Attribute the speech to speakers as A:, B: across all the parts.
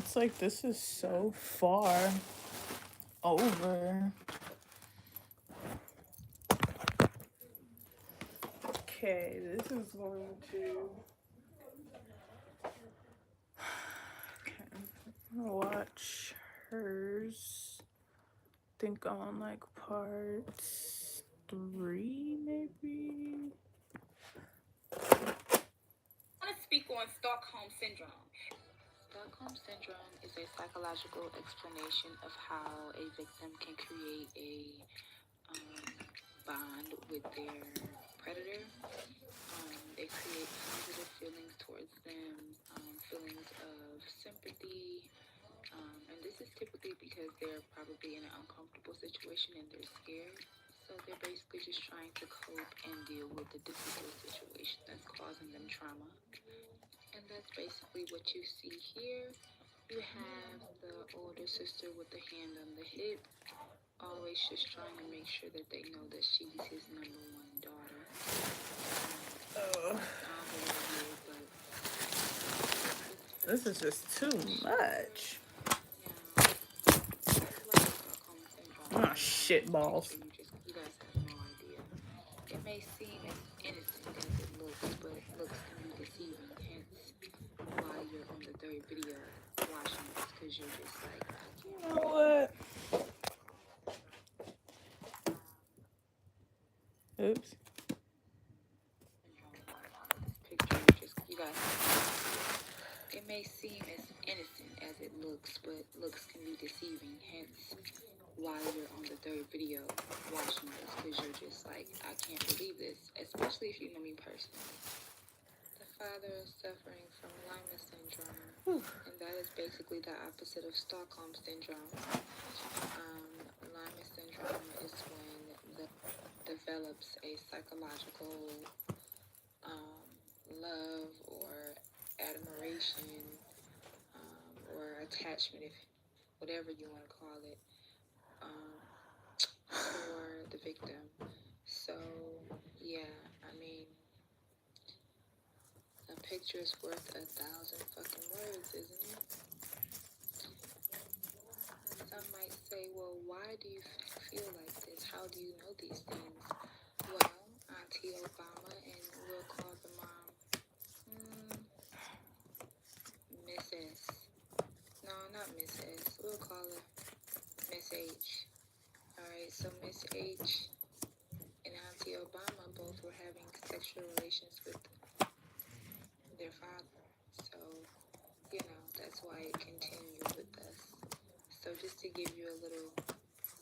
A: It's like this is so far over. Okay, this is going to. Okay, I'm gonna watch hers. Think on like part 3, maybe.
B: I want to speak on Stockholm Syndrome. Stockholm Syndrome is a psychological explanation of how a victim can create a bond with their predator. They create positive feelings towards them, feelings of sympathy, and this is typically because they're probably in an uncomfortable situation and they're scared. So they're basically just trying to cope and deal with the difficult situation that's causing them trauma. And that's basically what you see here. You have the older sister with the hand on the hip, always just trying to make sure that they know that she's his number one daughter.
A: This is just too much. Oh, shit balls.
B: You guys have no idea. It may seem as innocent as it looks, but looks can be deceiving. Hence, why you're on the third video watching this, because you're just like, I can't.
A: You know what? Oops.
B: You guys, it may seem as innocent as it looks, but looks can be deceiving. Hence, why you're on the third video watching this, because you're just like, I can't believe this, especially if you know me personally. The father is suffering from Lyme syndrome, and that is basically the opposite of Stockholm syndrome. Lyme syndrome is when develops a psychological love or admiration or attachment, if whatever you want to call it, for the victim. So yeah, I mean, a picture is worth 1,000 fucking words, isn't it? Some might say, well, why do you feel like this? How do you know these things? Well, Auntie Obama, and we'll call the mom Miss S. No, not Miss S. We'll call her Miss H. Alright, so Miss H and Auntie Obama both were having sexual relations with their father. So, you know, that's why it continued with us. So just to give you a little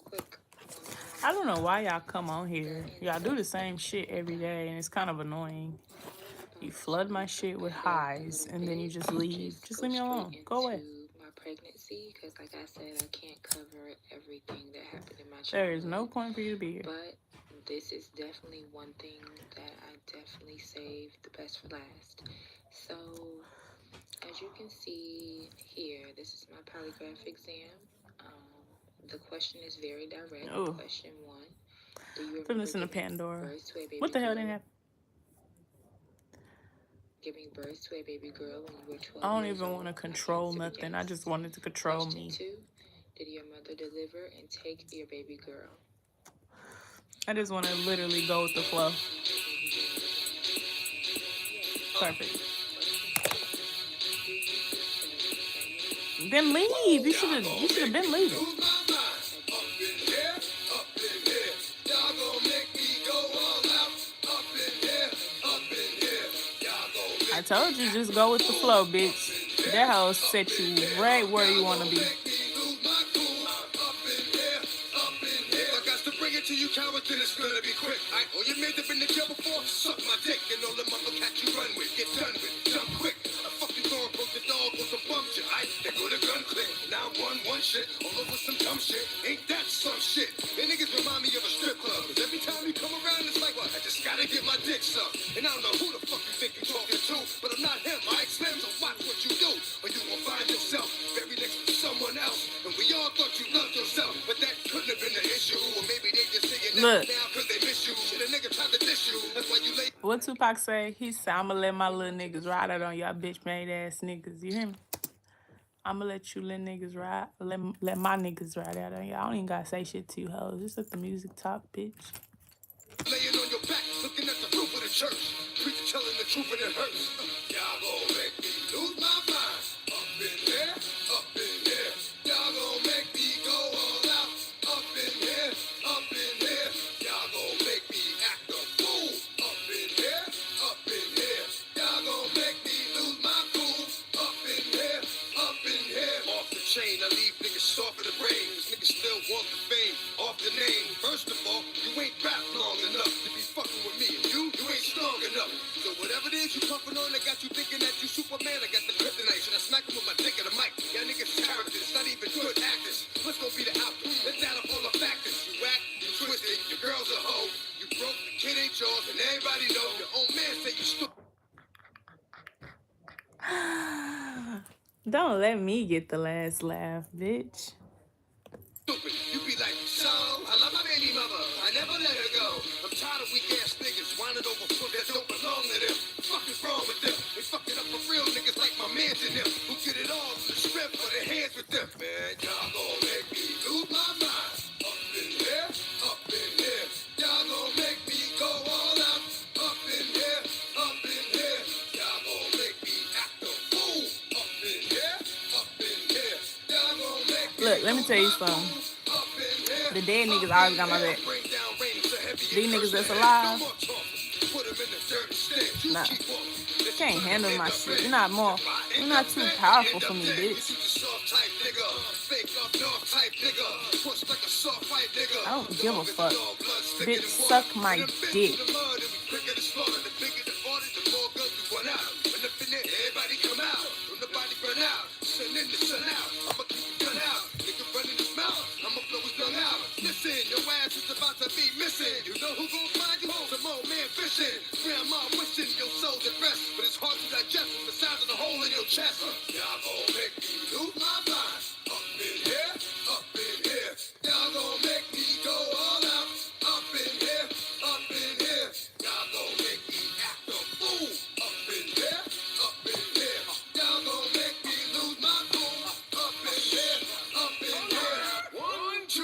B: quick
A: I don't know why y'all come on here. Y'all do the same shit every day, and it's kind of annoying. You flood my shit with highs, and then you just leave. Just leave me alone. Go away.
B: My pregnancy, because like I said, I can't cover everything that happened in my childhood.
A: There is no point for you to be here.
B: But this is definitely one thing that I definitely saved the best for last. So, as you can see here, this is my polygraph exam. The question is very direct.
A: Ooh.
B: Question 1. Do you
A: Put this in the Pandora.
B: birth to a baby
A: What the hell
B: girl?
A: didn't happen?
B: Giving birth to a baby girl when you were 12
A: I don't
B: years
A: even
B: old?
A: want to control nothing. I just wanted to control me.
B: Question 2. Did your mother deliver and take your baby girl?
A: I just want to literally go with the flow. Perfect. Then leave. You should have been leaving. I told you, just go with the flow, bitch. That hoe set you right where you want to be.
B: You coward, then it's gonna be quick. Oh, you made up in the jail before? Suck my dick and all the mother cat you run with. Get done with, jump quick. I fucking door broke the dog with some bum shit. They go to gun click. Now one shit. All over some dumb shit. Ain't that some shit? And niggas remind me of a strip club. Cause every time you come around, it's like, what? I just gotta get my dick sucked. And I don't know who the fuck you think you're talking to, but I'm not him. I explain, so watch what you do. Or you will find yourself very next to someone else. And we all thought you loved yourself, but that couldn't have been the issue. Or maybe they just
A: Look.
B: What
A: Tupac say? He said, I'ma let my little niggas ride out on y'all bitch made ass niggas. You hear me? I'ma let you let niggas ride. Let my niggas ride out on you. I don't even gotta say shit to you hoes. Just let the music talk, bitch.
C: Laying on your back, looking at the roof of the church. Preacher telling the truth and it hurts. Y'all gon' make me lose my mind. Up in here, up in here. Y'all gon' make me go all out. Up in here, up in here. Y'all gon' make me act a fool. Up in here, up in here. Y'all gon' make me lose my cool. Up in here, up in here. Off the chain, I leave niggas soft in the brain. Cause niggas still want the fame. Off the name. First of all, you ain't rap long enough to be fucking with me. And you ain't strong enough. So whatever it is you puffin' on, I got you thinking that you Superman. I got the kryptonite. Should I smack him with my dick in the mic? Y'all niggas characters, not even good actors. What's gonna be the outcome? Let's add up all the factors. You whack, you twisted, your girl's a hoe. You broke, the kid ain't yours, and everybody know your own man say you stupid.
A: Don't let me get the last laugh, bitch.
C: You be like, so, I love my baby mother. I never let her go. I'm tired of weak ass niggas whining over foot that don't belong to them. Fuck is wrong with them? They fucking up for real niggas like my mans and them. Who get it all from the strip for their hands with them. Man, y'all gon' make me lose my mind. Up in here, up in here. Y'all gon' make me go all out. Up in here, up in here. Y'all gon' make me act a fool. Up in here, up in here. Y'all gon' make me.
A: Look, let me tell you something. The dead niggas always got my back. These niggas that's alive, nah, you can't handle my shit. You're not too powerful for me, bitch. I don't give a fuck. Bitch, suck my dick.
C: Listen, your ass is about to be missing. You know who gon' find you? Some old man fishing. Grandma wishing your soul's at rest, but it's hard to digest from the size of the hole in your chest. Y'all gon' make me lose my mind. Up in here, up in here. Y'all gon' make me go all out. Up in here, up in here. Y'all gon' make me act a fool. Up in here, up in here. Y'all gon' make me lose my cool. Up in here, up in here. 1, 2,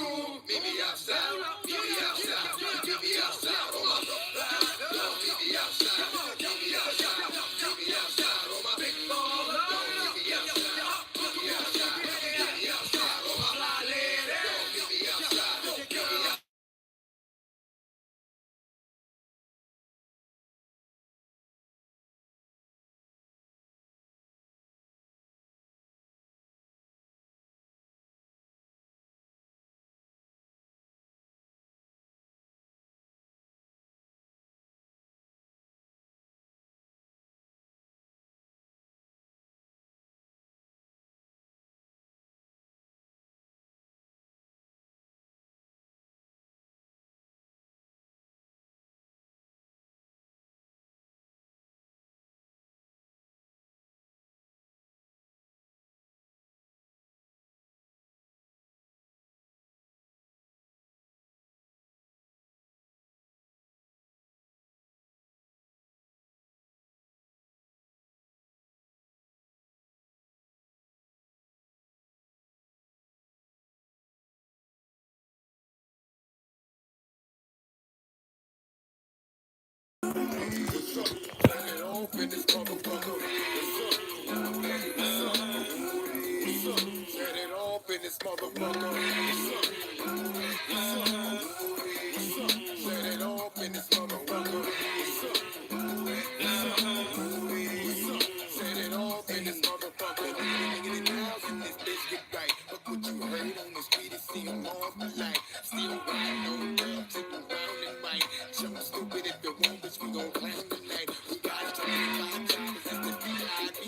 C: meet me outside. Meet me outside. Meet me outside. Oh my God. Meet me outside. Meet me outside. Meet me outside. Oh my big ball. Meet me outside. Meet me outside. Meet me outside. Oh my fly lady. Meet me outside. Meet me outside. Off in this motherfucker. Set it off in this motherfucker. Set it off in this motherfucker. Set it off in this motherfucker. Nigga, the house in this bitch get right. Fuck what you heard on the street and see them all for life. Still riding on girl, tipping round and right. Jump stupid if you want, bitch, we gon' clown tonight. We got 25 dollars in the VIP.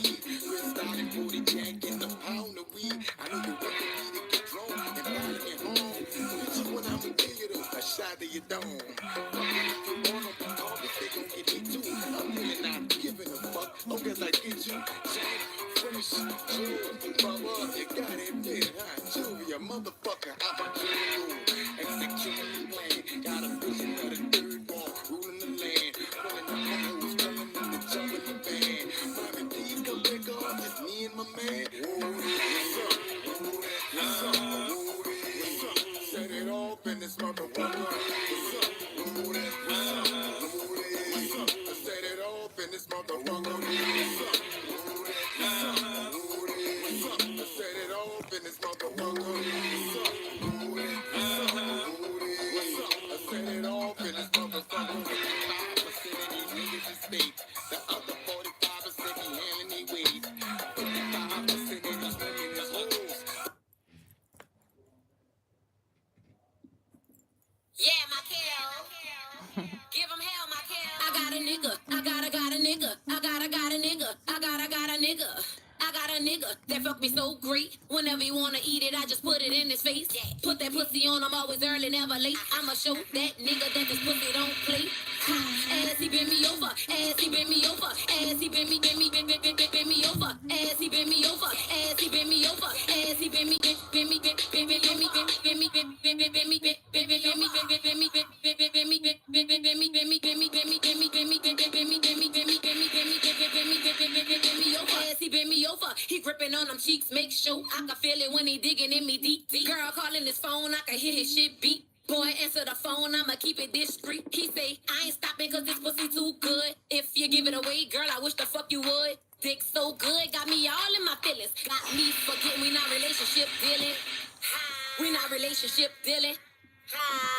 C: We're starting 40 jack in the pound of weed. I know you want me to get drunk and body me home. Bitch, when I'ma give you a shot of your dome. Fucking if you want them to call me, they gon' get me too. I'm really not giving a fuck. Long as I get you. Jack, fresh, chill, brother, you got it there, huh? Julia, motherfucker, I'm a Jew. Executing the plan. Got a vision of the third wall, ruling the land. Pulling up my hoes, coming in the jumping the van. Mommy, please come back on, just me and my man. Whoa, motherfucker. I set it off in this motherfucker. I set it off in this motherfucker. 55% of these niggas is fake. The other 45% be handling they weight. 55% of these women is hoes.
D: Yeah, my kiddo. Give him hell, my kiddo. I got a nigga. I got a nigga. I got a nigga. I got a nigga. I got a nigga that fuck me so great. Whenever you wanna eat it, I just put it in his face. Put that pussy on, I'm always early, never late. I'ma show that nigga that this pussy don't play. Ass he bend me over, ass he bend me over, ass he bend me over, ass he bend me over, ass he bend me over, ass he bend me he gripping on them cheeks, make sure I can feel it when he digging in me deep. Girl calling his phone, I can hear his shit beat. Boy, answer the phone, I'ma keep it discreet. He say, I ain't stopping cause this pussy too good. If you give it away, girl, I wish the fuck you would. Dick so good, got me all in my feelings. Got me forgetting we not relationship dealing. We not relationship dealing.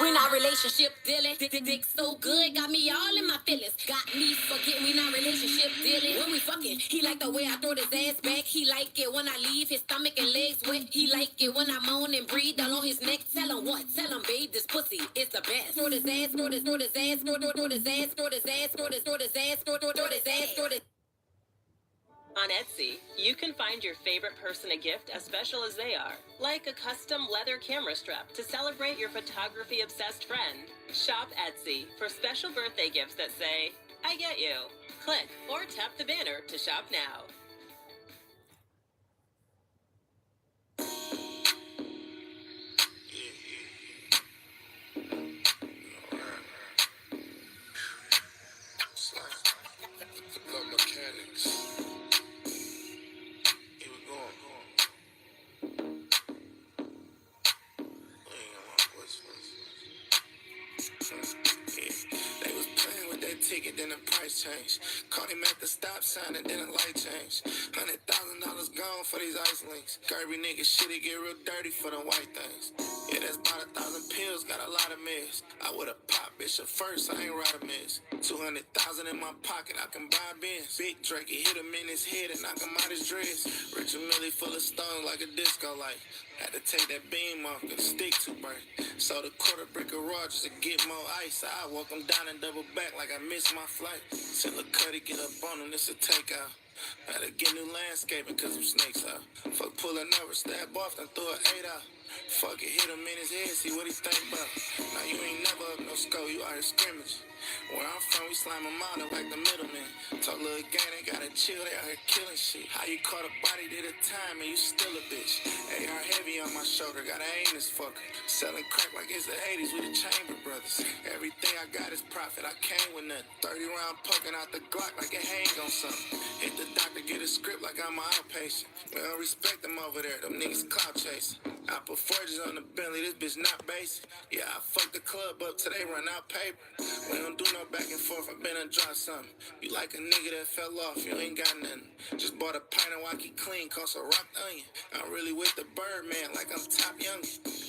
D: We not relationship dealing. Dick so good, got me all in my feelings. Got me forgetting we not relationship dealing. When we fucking, he like the way I throw his ass back. He like it when I leave his stomach and legs wet. He like it when I moan and breathe all on his neck. Tell him what? Tell him, babe, this pussy is the best. Throw his ass, throw his ass, throw his ass, throw his ass, throw his ass, throw his ass, throw his.
E: On Etsy, you can find your favorite person a gift as special as they are, like a custom leather camera strap to celebrate your photography-obsessed friend. Shop Etsy for special birthday gifts that say, I get you. Click or tap the banner to shop now.
C: Love mechanics. Here we go. They was playing with that ticket, then the price changed. Caught him at the stop sign and then a light changed. $100,000 gone for these ice links. Kirby niggas shit, it get real dirty for them white things. Yeah, that's about 1,000 pills, got a lot of meds. I would've popped Bishop first, I ain't ride a miss. 200,000 in my pocket, I can buy Benz. Big Drake, he hit him in his head and knock him out his dress. Rich and Millie full of stones like a disco light. Had to take that beam off and stick to burn. So the quarter brick of raw just to get more ice. I walk him down and double back like I missed my flight. Tell a Cuddy get up on him, this a takeout. Had to get new landscaping cause some snakes out. Fuck pulling over, stab off, then throw an 8 out. Fuck it, hit him in his head, see what he think about. Now you ain't never up no score, you out here scrimmage. Where I'm from, we slime them out like the middleman. Talk little gang, they gotta chill, they out here killing shit. How you caught a body, did a time, and you still a bitch. AR heavy on my shoulder, gotta aim this fucker. Selling crack like it's the 80s with the Chamber Brothers. Everything I got is profit, I came with nothing. 30 round poking out the Glock like it hang on something. Hit the doctor, get a script like I'm an outpatient. We don't respect them over there, them niggas clout chasing. I put forges on the Bentley, this bitch not basic. Yeah, I fucked the club up till they run out paper. We don't do no back and forth, I been and dropped something. You like a nigga that fell off, you ain't got nothing. Just bought a pint of Wacky Clean, cost a rock onion. I'm really with the Birdman like I'm top young.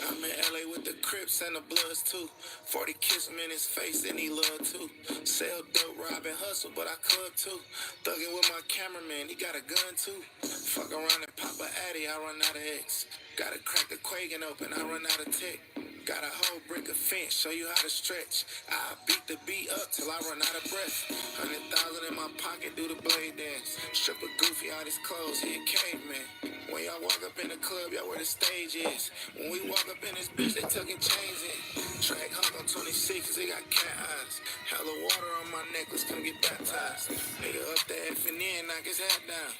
C: I'm in LA with the Crips and the Bloods too. 40 kiss him in his face and he love too. Sell dope, rob and hustle, but I club too. Thuggin' with my cameraman, he got a gun too. Fuck around and pop a Addy, I run out of X. Gotta crack the Quagan open, I run out of tech. Got a whole brick of fence, show you how to stretch. I beat the beat up till I run out of breath. 100,000 in my pocket, do the blade dance. Strip a goofy out his clothes, he a caveman. When y'all walk up in the club, y'all where the stage is. When we walk up in this bitch, they tucking chains in. Track hunk on 26, cause they got cat eyes. Hella water on my necklace, come get baptized. Nigga up the F and N, knock his hat down.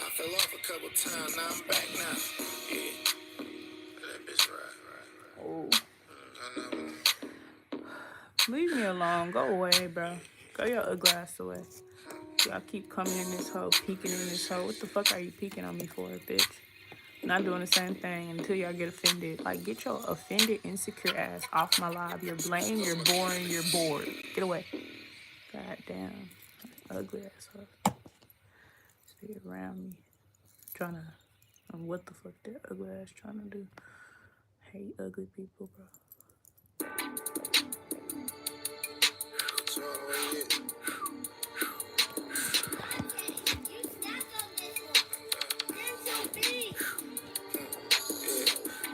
C: I fell off a couple times, now I'm back now. Yeah. That bitch right.
A: Oh. Leave me alone. Go away, bro. Go your ugly ass away. Y'all keep coming in this hole, peeking in this hole. What the fuck are you peeking on me for, bitch? Not doing the same thing until y'all get offended. Like, get your offended, insecure ass off my live. You're lame, you're boring, you're bored. Get away. God damn. ugly ass hoe. Stay around me. Trying to, what the fuck that ugly ass trying to do. Hate ugly people, bro.
C: So, yeah.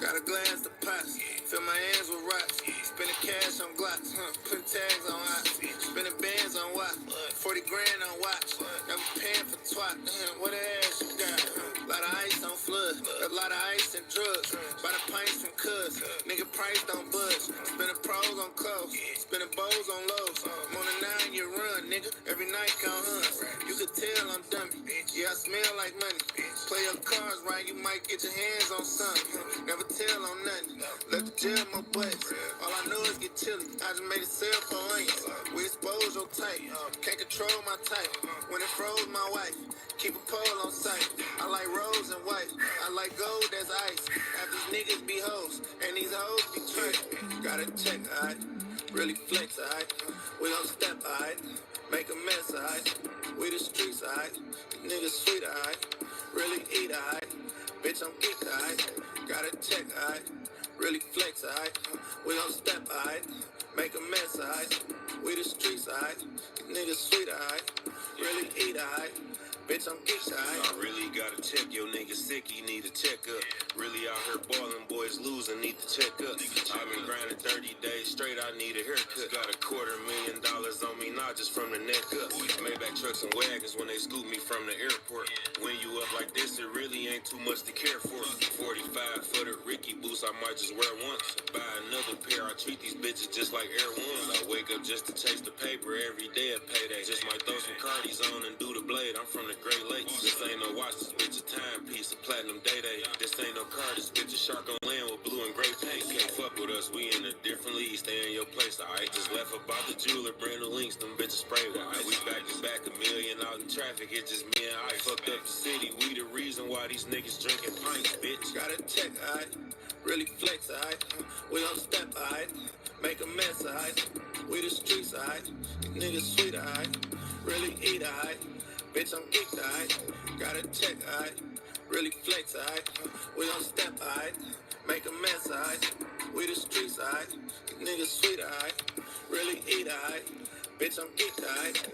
C: Got a glass of pots, fill my hands with rocks. Spending cash on glocks, put tags on ops. Spending bands on what? 40 grand on watch. Never paying for twat. What the ass you got? Lot of ice on flood, a lot of ice and drugs. Buy the pints from cuz, nigga price don't budge. Spending pros on clothes, spending bows on lows. I'm on a 9-year run, nigga. Every night count hunts. You could tell I'm dummy. Yeah, I smell like money. Play your cards right, you might get your hands on something. Never tell on nothing. Let the jail my butts. All I know is get chilly. I just made a sale for onions. We expose your type. Can't control my type. When it froze my wife. Keep a pole on sight. I like rose and white. I like gold that's ice. Half these niggas be hoes. And these hoes be trick. Gotta check, alright. Really flex, alright. We gon' step, alright. Make a mess, alright. We the streets, alright. Niggas sweet, alright. Really eat, alright. Bitch, I'm geek, alright. Gotta check, alright. Really flex, alright. We gon' step, alright. Make a mess, alright. We the streets, alright. Niggas sweet, alright. Really eat, alright. Bitch, I'm geek, alright. I really gotta check your nigga sick, he need a checkup. Really out here ballin', boys losing, need to check up. I've been grinding 30 days straight, I need a haircut. Got $250,000 on me, not just from the neck up. Maybach trucks and wagons when they scoop me from the airport. When you up like this, it really ain't too much to care for. 45 for the Ricky boots, I might just wear once. Buy another pair, I treat these bitches just like Air Ones. I wake up just to chase the paper every day at payday. Just might throw some Cardis on and do the blade. I'm from the Great Lakes. This ain't no watch, this bitch a timepiece, a platinum day-day. This ain't no car, this bitch a shark on land with blue and gray paint. Can't fuck with us, we in a different league. Stay in your place, alright? Just left about the jeweler, brand new links, them bitches spray with ice. We back to back, a million out in traffic, it's just me and I. Fucked up the city, we the reason why these niggas drinking pints, bitch. Gotta check, alright? Really flex, alright? We gon' step, alright? Make a mess, alright? We the streets, alright? Niggas sweet, alright? Really eat, alright? Bitch, I'm geeked, alright? Gotta check, alright? Really flex, alright? We gon' step, alright? Make a mess, alright? We the streets, alright? Niggas sweet, alright? Really eat, alright? Bitch, I'm geeked, alright?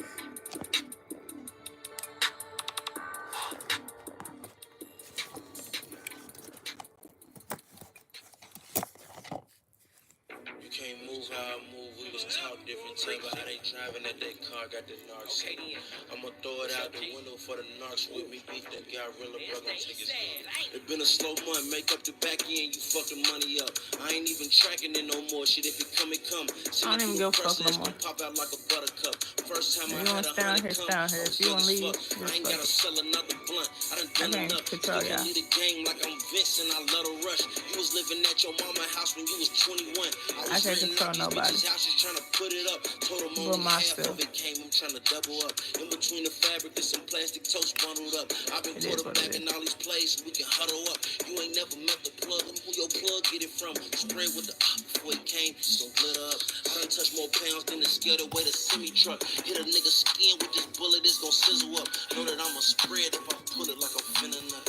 F: You can't move how I move. We was taught different. Tell me how they driving at that car. Got the narcs. Okay, I'ma throw it out the window for the narcs with me. Beat that guy real brother. Take his gun. It been a slow month. Make up the back end. You fucking money up. I ain't even tracking it no more. Shit, if it come, it come.
A: I don't even give a fuck no more.
F: Pop out like a buttercup. First time
A: If
F: I
A: you
F: had
A: wanna stay on here, stay on here. If you wanna leave, just
F: I ain't
A: fuck
F: gotta
A: it.
F: sell another blunt. I done done
A: can't
F: enough.
A: control
F: You
A: y'all.
F: can lead the game like I'm Vince and I love to rush. You was living at your mama's house when you was 21.
A: I can't control nobody
F: Houses trying to put it up. Told them
A: but
F: only half
A: myself.
F: of it came. I'm trying to double up. In between the fabric, there's some plastic toast bundled up. I've been
A: It is what it
F: quarterbacking
A: is.
F: all these plays so we can huddle up. You ain't never met the plug. Who your plug get it from? Spray with the before it came. It's gonna glitter up. I done touched more pounds than the scale away the semi truck. Hit a nigga skin with this bullet, it's gonna sizzle up. Know that I'ma spread if I pull it like I'm finna nut.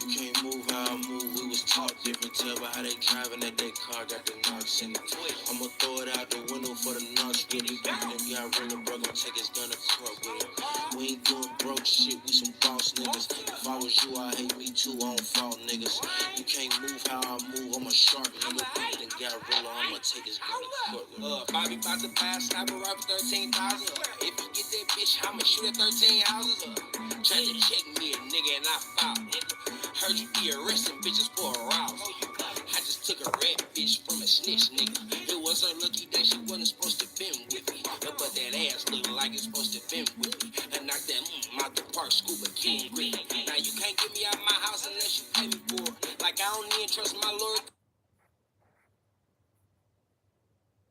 F: You can't move how I move, we was taught different. Tell by how they driving that they car got the knocks in it. I'ma throw it out the window for the knocks with it. That guy really broke, gon' take his gun to court with it. We ain't doing broke shit, we some boss niggas. If I was you, I hate me too, I don't fault niggas. You can't move how I move, I'm a shark nigga. Then Gorilla, I'ma take his gun to court with it.
G: Bobby about to buy a sniper rifle 13,000. If you get that bitch, I'ma shoot at 13 houses. Try to check me, a nigga, and I foul, nigga. Heard you be arresting bitches for arousal. I just took a red bitch from a snitch, nigga. It was her lucky day she wasn't supposed to been with me. But that ass look like it's supposed to been with me. And knock that out the park, scuba king green. Now you can't get me out my house unless you pay me for it. Like I don't even trust my lord.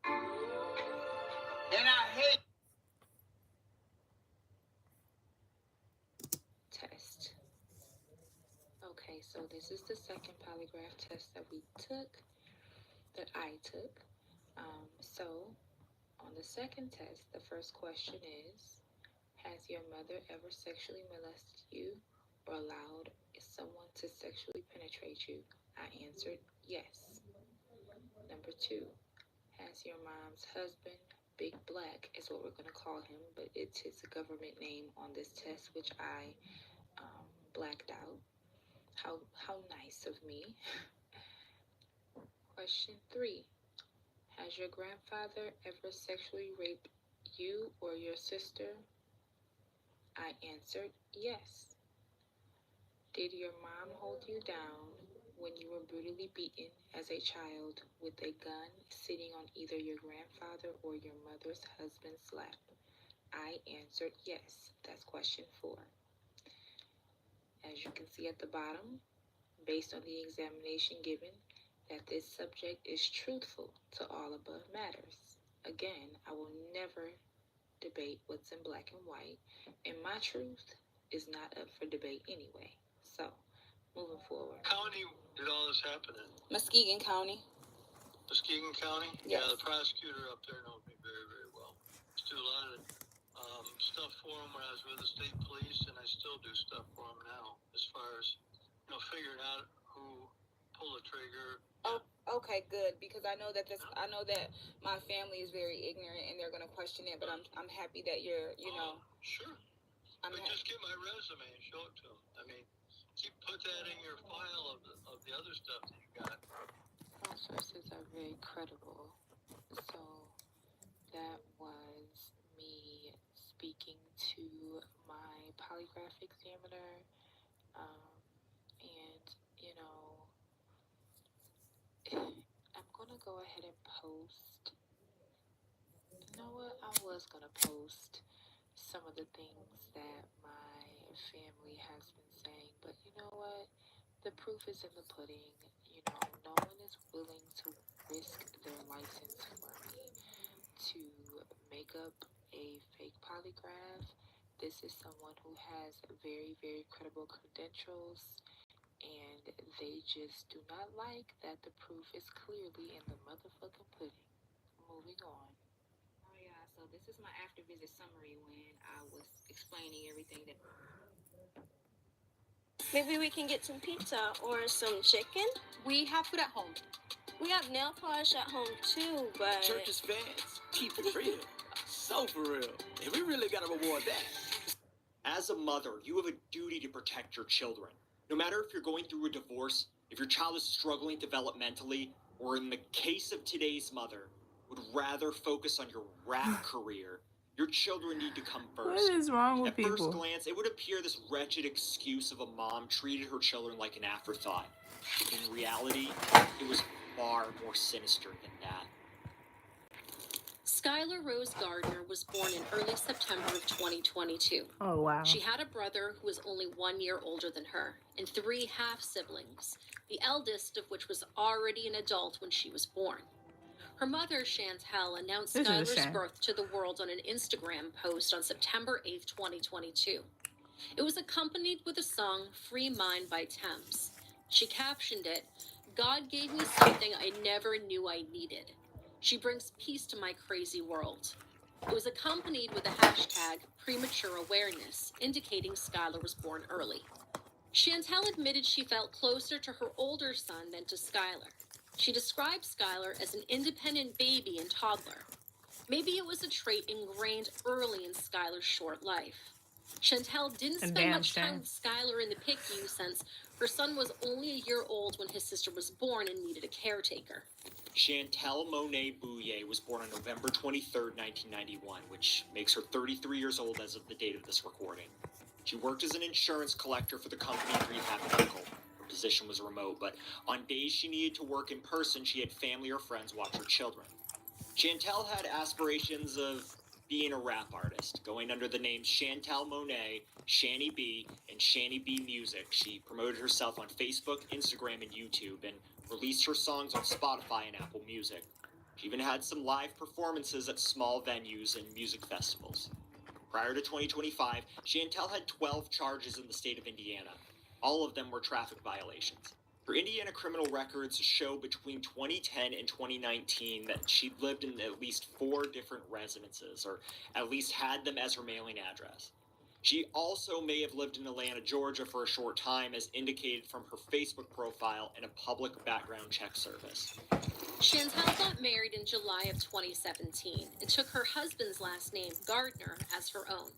G: And I hate.
B: Test. Okay, so this is the second polygraph test that we took, that I took. So on the second test, the first question is, has Has your mother ever sexually molested you or allowed someone to sexually penetrate you? I answered yes. Number 2, has your mom's husband, Big Black is what we're going to call him, but it's his government name on this test, which I blacked out. How nice of me. Question 3, has your grandfather ever sexually raped you or your sister? I answered yes. Did your mom hold you down when you were brutally beaten as a child with a gun sitting on either your grandfather or your mother's husband's lap? I answered yes. That's question 4. As you can see at the bottom, based on the examination given, that this subject is truthful to all above matters. Again, I will never debate what's in black and white, and my truth is not up for debate anyway. So, moving forward.
H: County did all this happen in?
B: Muskegon County.
H: Muskegon County?
B: Yes.
H: Yeah, the prosecutor up there knows me very, very well. Used to do a lot of stuff for him when I was with the state police, and I still do stuff for him now, as far as, figuring out who pulled the trigger.
B: Oh, okay, good, because I know that my family is very ignorant and they're gonna question it, but I'm happy that you're,
H: Sure. But just get my resume and show it to him. I mean, put that in your file of the other stuff that you got.
B: All sources are very credible. So that was me speaking to my polygraph examiner, and I'm gonna go ahead and post. You know what? I was gonna post some of the things that my family has been saying, but you know what? The proof is in the pudding. No one is willing to risk their license for me to make up a fake polygraph. This is someone who has very, very credible credentials, and they just do not like that the proof is clearly in the motherfucking pudding. Moving on. Oh yeah, so this is my after visit summary when I was explaining everything that.
I: Maybe we can get some pizza or some chicken.
J: We have food at home.
I: We have nail polish at home too, but
K: Church's fans, keep it real. So for real. And we really gotta reward that.
L: As a mother, you have a duty to protect your children. No matter if you're going through a divorce, if your child is struggling developmentally, or in the case of today's mother, would rather focus on your rap career, your children need to come first.
A: What is wrong with
L: At
A: people?
L: first glance, it would appear this wretched excuse of a mom treated her children like an afterthought. In reality, it was far more sinister than that.
D: Skylar Rose Gardner was born in early September of 2022.
A: Oh, wow.
D: She had a brother who was only 1 year older than her, and 3 half-siblings, the eldest of which was already an adult when she was born. Her mother, Chantel, announced
A: This is a
D: Skylar's
A: shame.
D: birth to the world on an Instagram post on September 8th, 2022. It was accompanied with the song Free Mind by Thames. She captioned it, "God gave me something I never knew I needed. She brings peace to my crazy world." It was accompanied with the hashtag premature awareness, indicating Skylar was born early. Chantel admitted she felt closer to her older son than to Skylar. She described Skylar as an independent baby and toddler. Maybe it was a trait ingrained early in Skylar's short life. Chantel didn't
A: And
D: spend
A: damn
D: much time
A: shame.
D: with Skylar in the PICU since her son was only a year old when his sister was born and needed a caretaker.
L: Chantel Monet Bouye was born on November 23rd, 1991, which makes her 33 years old as of the date of this recording. She worked as an insurance collector for the company Rehab Medical. Her position was remote, but on days she needed to work in person, she had family or friends watch her children. Chantel had aspirations of being a rap artist, going under the names Chantel Monet, Shani B, and Shani B Music. She promoted herself on Facebook, Instagram, and YouTube, and released her songs on Spotify and Apple Music. She even had some live performances at small venues and music festivals. Prior to 2025, Chantel had 12 charges in the state of Indiana. All of them were traffic violations. Her Indiana criminal records show between 2010 and 2019 that she'd lived in at least 4 different residences, or at least had them as her mailing address. She also may have lived in Atlanta, Georgia for a short time, as indicated from her Facebook profile and a public background check service.
J: Chantel got married in July of 2017 and took her husband's last name, Gardner, as her own.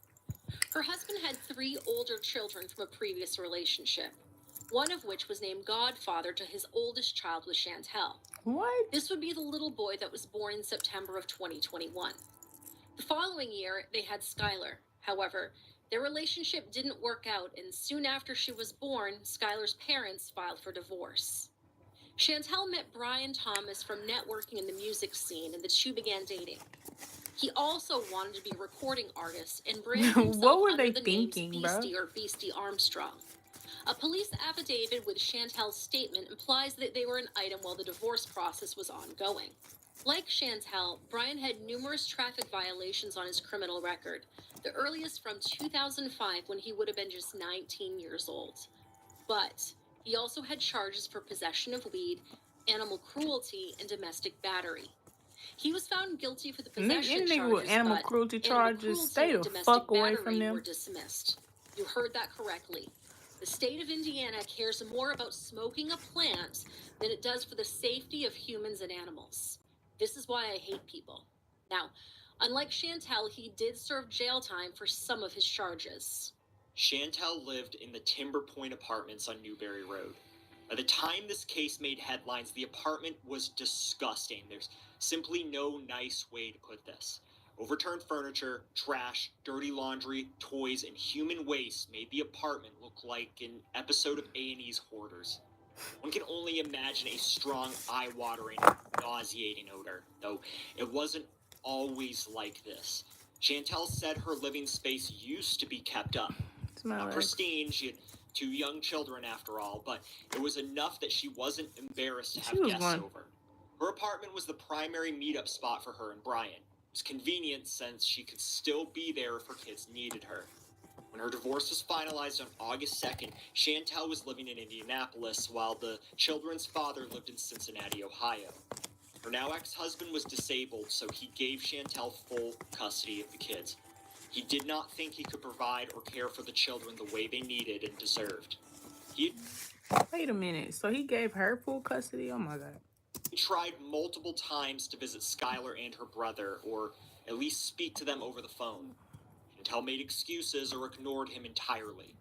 J: Her husband had 3 older children from a previous relationship, one of which was named Godfather to his oldest child with Chantel.
A: What?
J: This would be the little boy that was born in September of 2021. The following year, they had Skylar. However, their relationship didn't work out, and soon after she was born, Skylar's parents filed for divorce. Chantel met Brian Thomas from networking in the music scene, and the two began dating. He also wanted to be a recording artist and branded himself
A: What were
J: under
A: they
J: the names
A: thinking, bro?
J: Beastie or Beastie Armstrong. A police affidavit with Chantel's statement implies that they were an item while the divorce process was ongoing. Like Chantel, Brian had numerous traffic violations on his criminal record, the earliest from 2005 when he would have been just 19 years old. But he also had charges for possession of weed, animal cruelty, and domestic battery. He was found guilty for the possession
A: Any nigga
J: charges,
A: with animal
J: but
A: cruelty
J: animal
A: charges,
J: cruelty
A: stay
J: and
A: the
J: domestic
A: fuck away
J: battery
A: from them.
J: were dismissed. You heard that correctly. The state of Indiana cares more about smoking a plant than it does for the safety of humans and animals. This is why I hate people. Now, unlike Chantel, he did serve jail time for some of his charges.
L: Chantel lived in the Timber Point Apartments on Newberry Road. By the time this case made headlines, the apartment was disgusting. There's simply no nice way to put this. Overturned furniture, trash, dirty laundry, toys, and human waste made the apartment look like an episode of A&E's Hoarders. One can only imagine a strong, eye-watering, nauseating odor, though it wasn't always like this. Chantel said her living space used to be kept up. Not pristine, she had 2 young children after all, but it was enough that she wasn't embarrassed to have guests over. Her apartment was the primary meetup spot for her and Brian. It was convenient since she could still be there if her kids needed her. When her divorce was finalized on August 2nd, Chantel was living in Indianapolis while the children's father lived in Cincinnati, Ohio. Her now ex-husband was disabled, so he gave Chantel full custody of the kids. He did not think he could provide or care for the children the way they needed and deserved.
A: Wait a minute, so he gave her full custody? Oh my god.
L: He tried multiple times to visit Skylar and her brother, or at least speak to them over the phone. Chantel made excuses or ignored him entirely.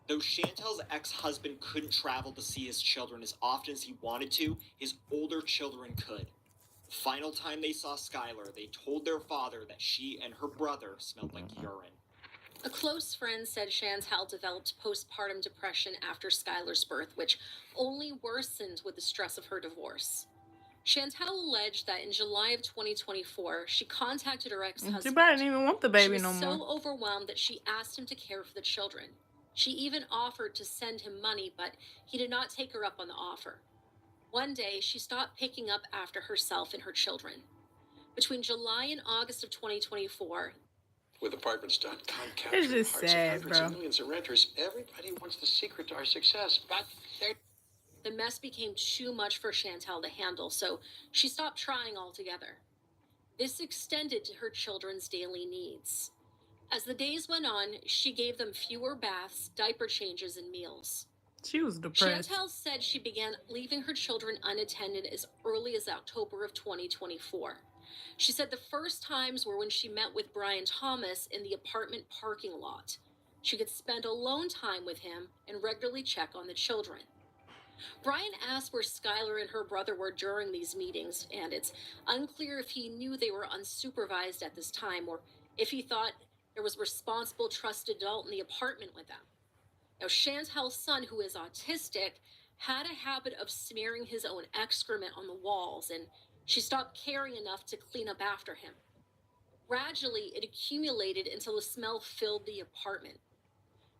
L: Though Chantel's ex-husband couldn't travel to see his children as often as he wanted to, his older children could. The final time they saw Skylar, they told their father that she and her brother smelled like urine.
J: A close friend said Chantel developed postpartum depression after Skylar's birth, which only worsened with the stress of her divorce. Chantel alleged that in July of 2024, she contacted her ex-husband.
A: She probably didn't even want the baby
J: no more. She was so overwhelmed that she asked him to care for the children. She even offered to send him money, but he did not take her up on the offer. One day, she stopped picking up after herself and her children. Between July and August of 2024,
M: with Apartments.com
A: It's
M: capturing
A: just
M: hearts
A: sad,
M: of hundreds
A: bro.
M: of millions of renters, everybody wants the secret to our success, but
J: the mess became too much for Chantel to handle, so she stopped trying altogether. This extended to her children's daily needs. As the days went on, she gave them fewer baths, diaper changes, and meals.
A: She was depressed.
J: Chantel said she began leaving her children unattended as early as October of 2024. She said the first times were when she met with Brian Thomas in the apartment parking lot. She could spend alone time with him and regularly check on the children. Brian asked where Skylar and her brother were during these meetings, and it's unclear if he knew they were unsupervised at this time or if he thought there was a responsible, trusted adult in the apartment with them. Now, Chantel's son, who is autistic, had a habit of smearing his own excrement on the walls, and she stopped caring enough to clean up after him. Gradually, it accumulated until the smell filled the apartment.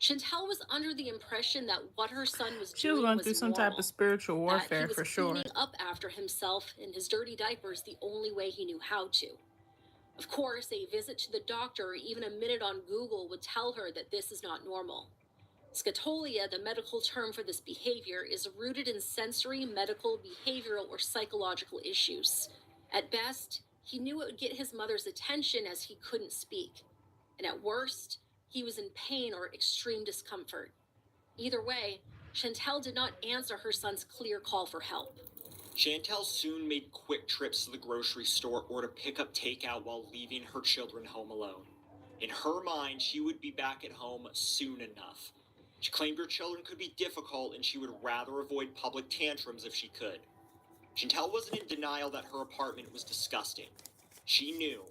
J: Chantel was under the impression that what her son was
A: She was
J: doing
A: going
J: was
A: through some
J: normal,
A: type of spiritual
J: that
A: warfare
J: he was
A: for sure.
J: cleaning up after himself in his dirty diapers the only way he knew how to. Of course, a visit to the doctor or even a minute on Google would tell her that this is not normal. Scotolia, the medical term for this behavior, is rooted in sensory, medical, behavioral, or psychological issues. At best, he knew it would get his mother's attention as he couldn't speak. And at worst, he was in pain or extreme discomfort. Either way, Chantel did not answer her son's clear call for help.
L: Chantel soon made quick trips to the grocery store or to pick up takeout while leaving her children home alone. In her mind, she would be back at home soon enough. She claimed her children could be difficult and she would rather avoid public tantrums if she could. Chantel wasn't in denial that her apartment was disgusting. She knew,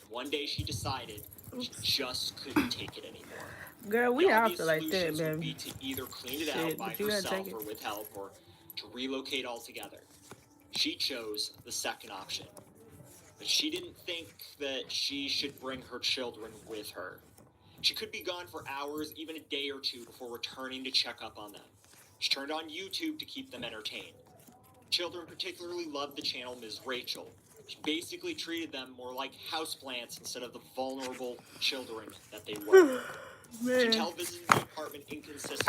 L: and one day she decided she just couldn't take it anymore.
A: Girl, we
L: The
A: all
L: obvious
A: feel like that,
L: solutions would
A: baby.
L: be to either clean it
A: Shit,
L: out by
A: but you gotta
L: herself
A: take it.
L: or with help, or to relocate altogether. She chose the second option. But she didn't think that she should bring her children with her. She could be gone for hours, even a day or two, before returning to check up on them. She turned on YouTube to keep them entertained. Children particularly loved the channel Ms. Rachel. She basically treated them more like houseplants instead of the vulnerable children that they were.
A: Man.
L: Chantel visited the apartment inconsistently.